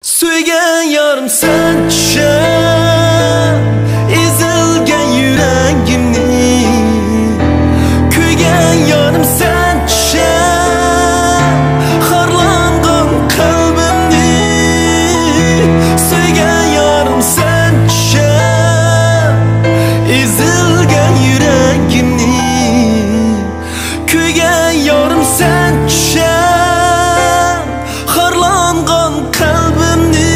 Söygen yarım sen düşen ezilgen yüreğimni kuygen yarım sen düşen harlangan kalbimni Söygen yarım sen düşen ezilgen yüreğimni kuygen yarım sen düşen harlangan kalbimni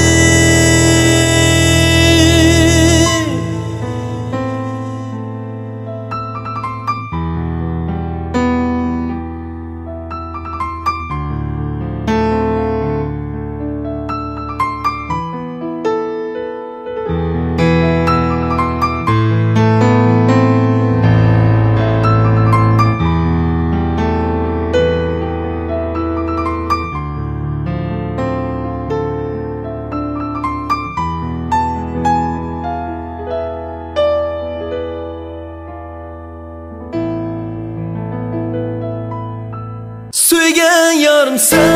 Söygen yarım sen